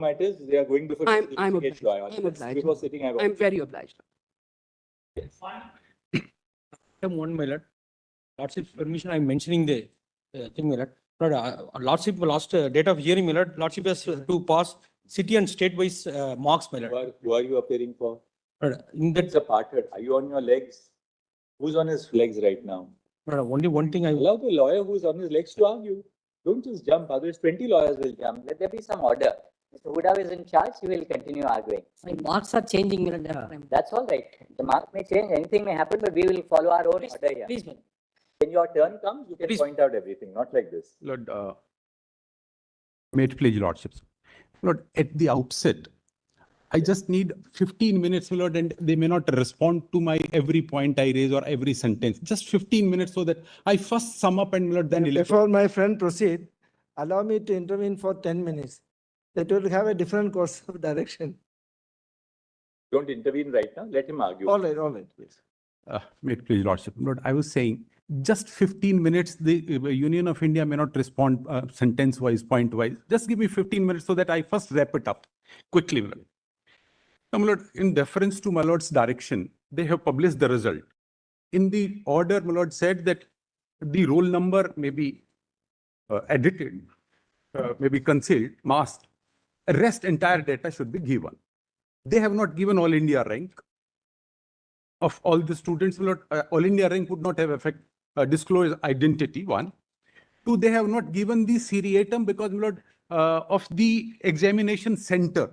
matters, they are going before I'm obliged. law. I'm obliged. Before sitting, I'm very obliged. Yes. Item 1, my lord. Lordship's permission, I'm mentioning the thing, my lord. Lordship last date of hearing, my lord. Lordship has to pass city and state-wise marks, my lord. Who are you appearing for? In that, It's a parted. Are you on your legs? Who's on his legs right now? only one thing I Allow the lawyer who's on his legs to argue. Don't just jump. Otherwise, 20 lawyers will jump. Let there be some order. Mr. Huda is in charge, he will continue arguing. My marks are changing. That's all right. The mark may change, anything may happen, but we will follow our own order here. Please, madam. When your turn comes, you can Please. point out everything, not like this. Lord, may it please your lordships. Lord, at the outset, I just need 15 minutes, my lord, and they may not respond to my every point I raise or every sentence. Just 15 minutes so that I first sum up and my lord, then Before my friend proceed, allow me to intervene for 10 minutes. That will have a different course of direction. Don't intervene right now. Let him argue. All right, please. May it please your lordship. Lord, I was saying just 15 minutes, the Union of India may not respond sentence-wise, point-wise. Just give me 15 minutes so that I first wrap it up quickly, my lord. Now, my lord, in deference to my lord's direction, they have published the result. In the order, my lord said that the roll number may be edited, may be concealed, masked. Rest entire data should be given. They have not given all India rank of all the students. My lord, all India rank would not have disclosed identity, 1. 2, they have not given the seriatim because, my lord, of the examination center.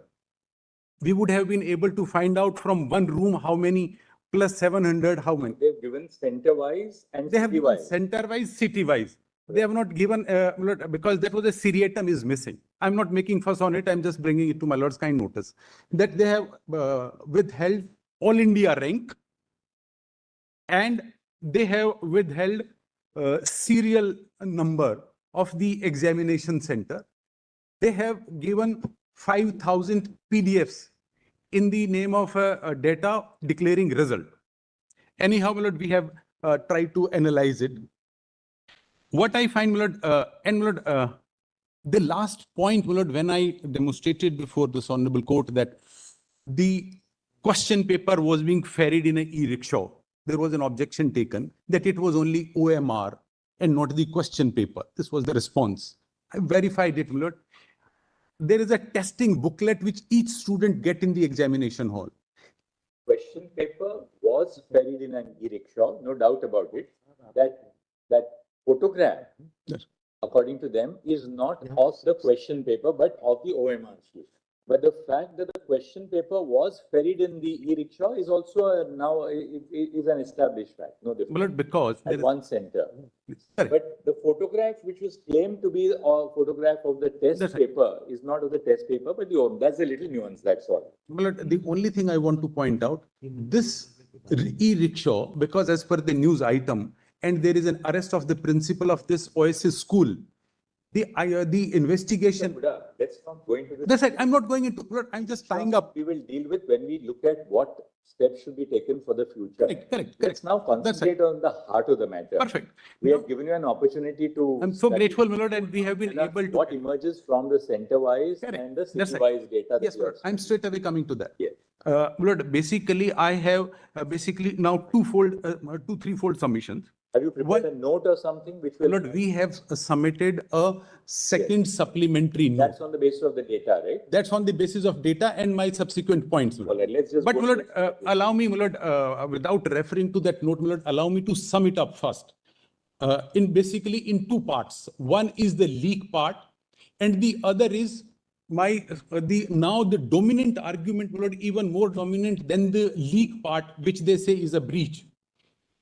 We would have been able to find out from one room how many plus 700, how many. They've given center-wise and They have given city-wise. center-wise, city-wise. They have not given, because that was a seriatim is missing. I'm not making fuss on it. I'm just bringing it to my lord's kind notice that they have withheld all India rank and they have withheld serial number of the examination center. They have given 5,000 PDFs in the name of data declaring result. Anyhow, my lord, we have tried to analyze it. What I find, my lord, and my lord, the last point, my lord, when I demonstrated before this honorable court that the question paper was being ferried in an e-rickshaw, there was an objection taken that it was only OMR and not the question paper. This was the response. I verified it, my lord. There is a testing booklet which each student get in the examination hall. Question paper was ferried in an e-rickshaw, no doubt about it. That photograph, Yes. according to them, is not of the question paper, but of the OMR sheet. But the fact that the question paper was ferried in the e-rickshaw is also now is an established fact. No difference. My lord, because At one center. Correct. But the photograph which was claimed to be a photograph of the test That's right. paper is not of the test paper, but the OMR. That's a little nuance, that's all. My lord, the only thing I want to point out, this e-rickshaw, because as per the news item, and there is an arrest of the principal of this Oasis school, the investigation. Buddha, let's not go into this. That's right. I'm not going into. I'm just tying up. We will deal with when we look at what steps should be taken for the future. Correct. Let's now concentrate on the heart of the matter. Perfect. We have given you an opportunity to. I'm so study grateful, my lord, and we have been tell us able to. what emerges from the center-wise Correct. and the That's right. city-wise data. that Yes, you have lord. I'm straight away coming to that. Yes. Lord, basically, I have basically now threefold submissions. Have you prepared a note or something which will? Lord, we have submitted a second supplementary note. That's on the basis of the data, right? That's on the basis of data and my subsequent points. my lord. All right, let's just. But, go my lord, to- allow me, my lord, without referring to that note, my lord, allow me to sum it up first. Basically in two parts. One is the leak part, and the other is the dominant argument, my lord, even more dominant than the leak part, which they say is a breach,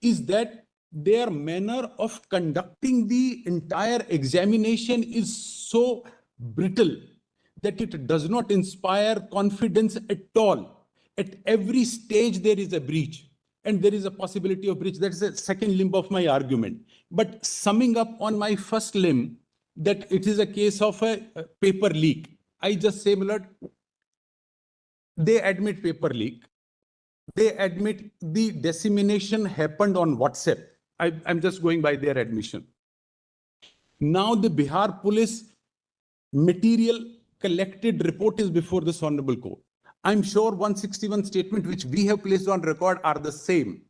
is that their manner of conducting the entire examination is so brittle that it does not inspire confidence at all. At every stage, there is a breach, and there is a possibility of breach. That is the second limb of my argument. But summing up on my first limb, that it is a case of a paper leak. I just say, my lord, they admit paper leak. They admit the dissemination happened on WhatsApp. I'm just going by their admission. Now the Bihar police material collected report is before this honorable court. I'm sure 161 statement which we have placed on record are the same,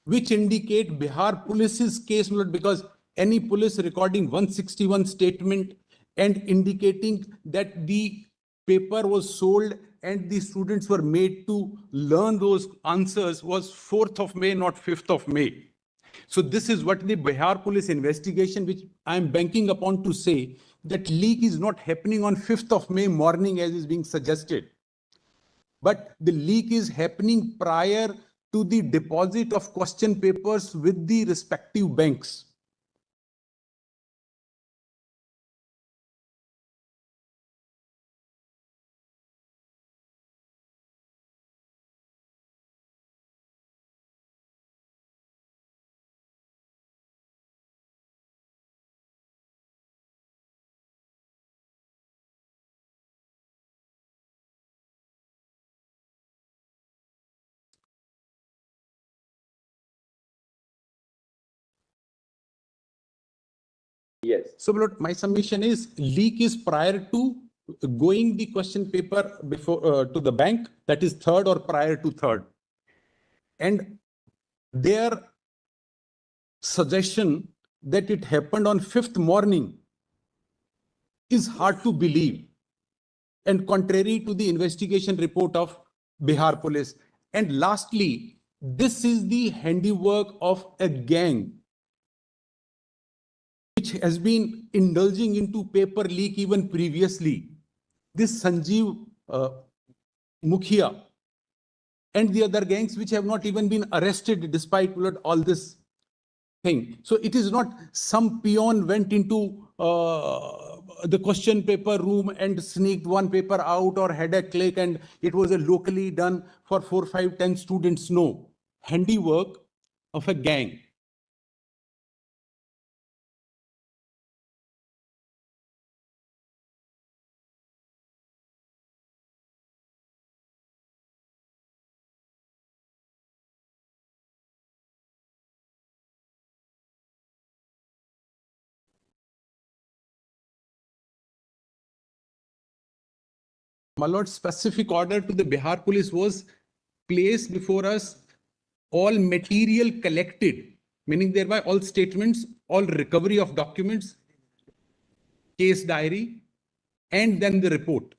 which indicate Bihar Police's case, because any police recording 161 statement and indicating that the paper was sold and the students were made to learn those answers was 4th of May, not 5th of May. So this is what the Bihar Police investigation, which I'm banking upon to say that leak is not happening on 5th of May morning as is being suggested. But the leak is happening prior to the deposit of question papers with the respective banks. Yes. So my submission is leak is prior to going the question paper before to the bank, that is 3rd or prior to 3rd. And their suggestion that it happened on 5th morning is hard to believe and contrary to the investigation report of Bihar Police. And lastly, this is the handiwork of a gang which has been indulging into paper leak even previously. This Sanjeev Mukhia and the other gangs which have not even been arrested despite all this thing. So it is not some peon went into the question paper room and sneaked one paper out or had a click and it was a locally done for 4, 5, 10 students. No, handiwork of a gang. My lord, specific order to the Bihar Police was placed before us, all material collected, meaning thereby all statements, all recovery of documents, case diary, and then the report.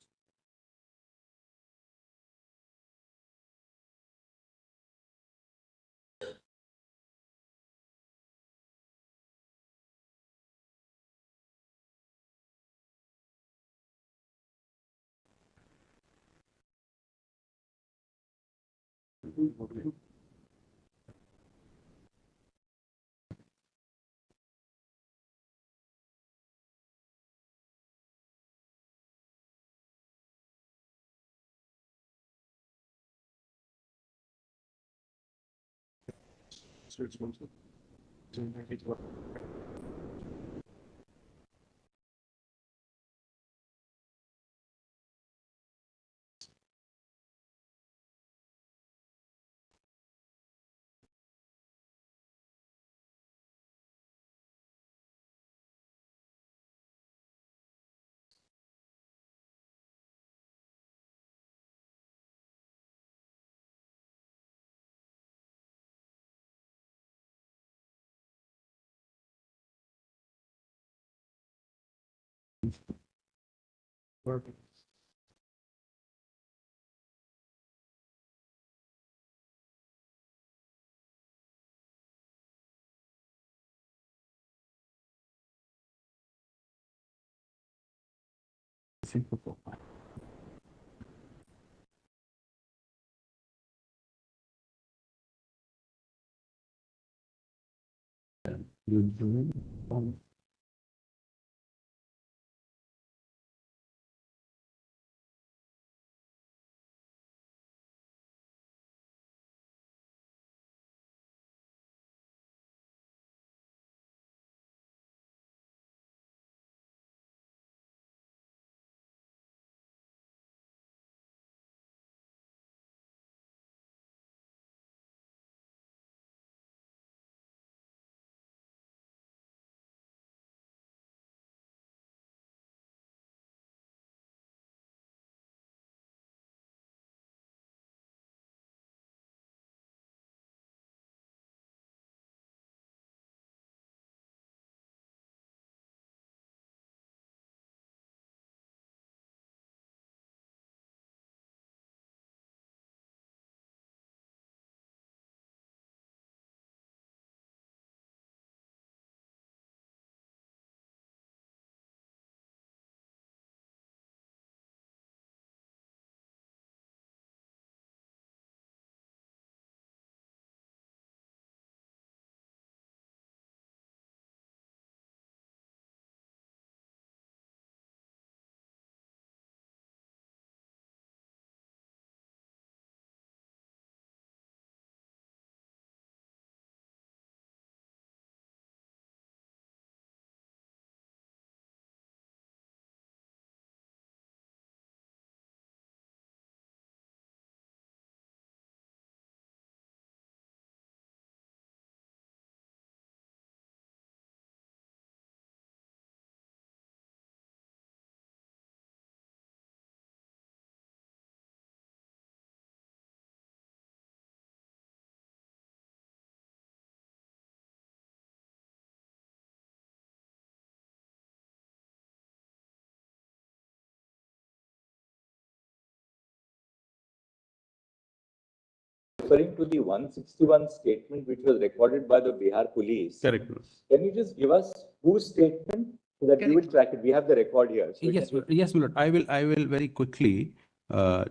referring to the 161 statement which was recorded by the Bihar police. Correct. Can you just give us whose statement so that we will track it? We have the record here. So Yes, yes, my lord. I will very quickly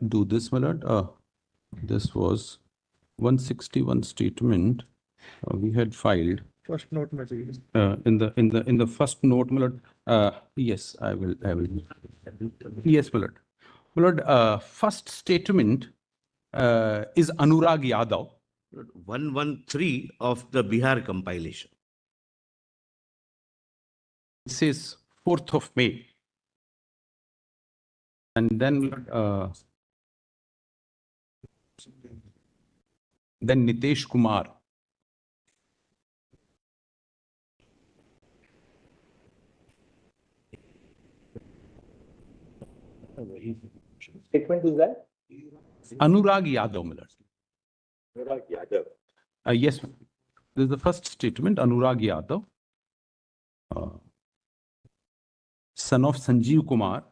do this, my lord. This was 161 statement we had filed. First note material. In the first note, my lord. Yes, I will. Yes, my lord. My lord, first statement is Anurag Yadav. 113 of the Bihar compilation. It says 4th of May. And then Nitesh Kumar. statement is that? Anurag Yadav, my lord. Anurag Yadav. Yes, this is the first statement, Anurag Yadav, son of Sanjeev Kumar.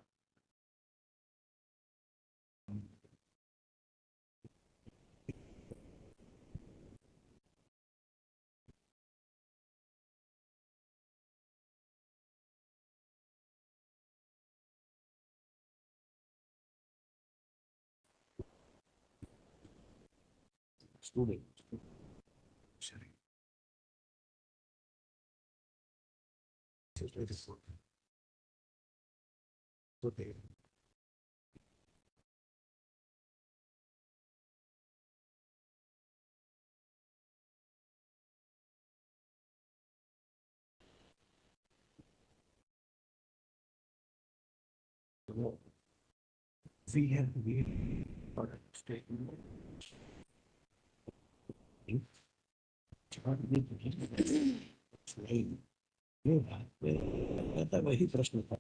वही प्रश्न था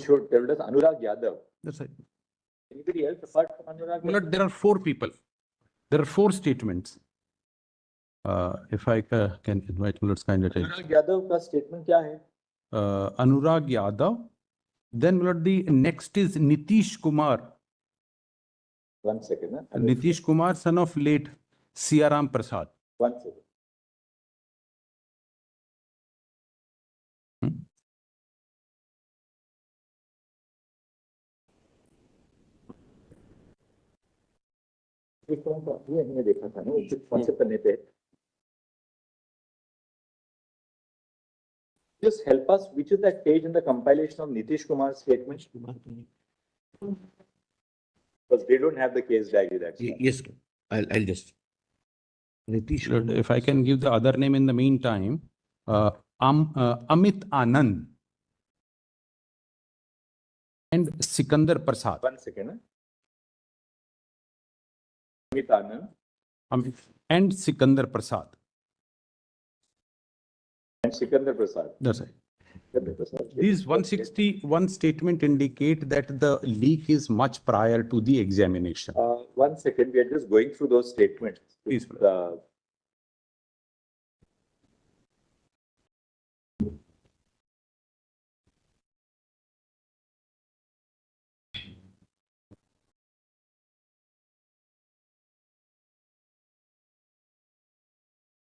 showed, there was Anurag Yadav. That's right. Anybody else apart from Anurag My lord, Yadav? there are four people. There are four statements. If I can invite my lord's kind attention. Anurag Yadav का statement क्या है? Anurag Yadav. Then my lord, the next is Nitish Kumar. 1 second. Huh? Nitish Kumar, son of late Siaram Prasad. 1 second. ये हमने देखा था ना कौन से पन्ने पे just help us which is that page in the compilation of Nitish Kumar's statement because they don't have the case diary that's why. Yes, I'll just. Nitish. Lord, if I can give the other name in the meantime, Amit Anand and Sikandar Prasad. 1 second. Huh? Amit Anand And Sikandar Prasad. and Sikandar Prasad. That's right. Sikandar Prasad. These 161 statement indicate that the leak is much prior to the examination. 1 second, we are just going through those statements. Please.